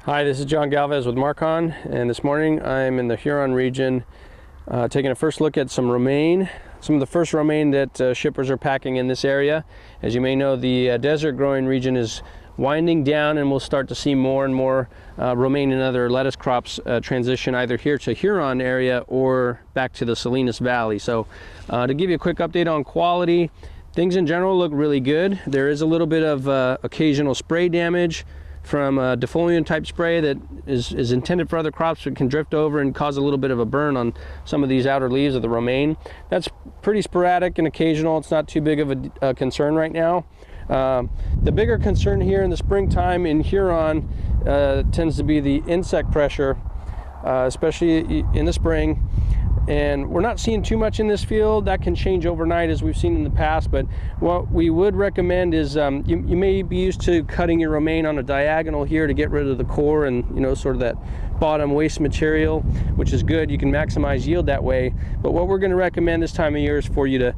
Hi, this is John Galvez with Markon, and this morning I'm in the Huron region taking a first look at some romaine, some of the first romaine that shippers are packing in this area. As you may know, the desert growing region is winding down, and we'll start to see more and more romaine and other lettuce crops transition either here to Huron area or back to the Salinas Valley. So to give you a quick update on quality, things in general look really good. There is a little bit of occasional spray damage from a defoliant type spray that is intended for other crops, but can drift over and cause a little bit of a burn on some of these outer leaves of the romaine. That's pretty sporadic and occasional. It's not too big of a concern right now. The bigger concern here in the springtime in Huron tends to be the insect pressure, especially in the spring. And we're not seeing too much in this field. That can change overnight as we've seen in the past, but what we would recommend is you may be used to cutting your romaine on a diagonal here to get rid of the core and sort of that bottom waste material, which is good. You can maximize yield that way. But what we're going to recommend this time of year is for you to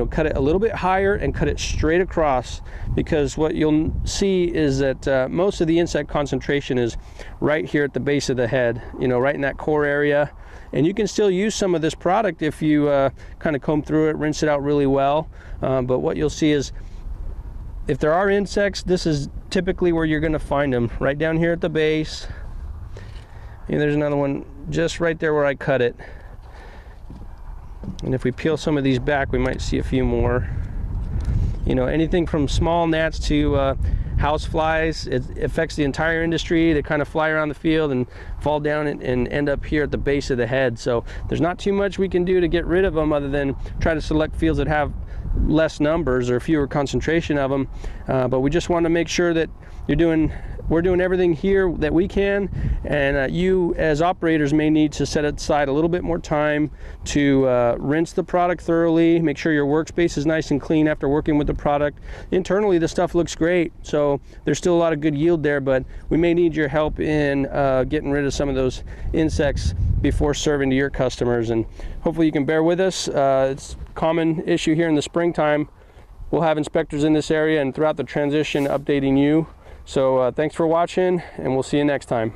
cut it a little bit higher and cut it straight across, because what you'll see is that most of the insect concentration is right here at the base of the head, right in that core area. And you can still use some of this product if you kind of comb through it, rinse it out really well. But what you'll see is if there are insects, this is typically where you're going to find them, right down here at the base. And there's another one just right there where I cut it. And if we peel some of these back, we might see a few more. Anything from small gnats to house flies. It affects the entire industry. They kind of fly around the field and fall down and end up here at the base of the head. So there's not too much we can do to get rid of them other than try to select fields that have less numbers or fewer concentration of them. But we just want to make sure that we're doing everything here that we can, and you as operators may need to set aside a little bit more time to rinse the product thoroughly, make sure your workspace is nice and clean after working with the product. Internally, the stuff looks great, so there's still a lot of good yield there, but we may need your help in getting rid of some of those insects before serving to your customers. And hopefully you can bear with us. It's a common issue here in the springtime. We'll have inspectors in this area and throughout the transition updating you. So thanks for watching, and we'll see you next time.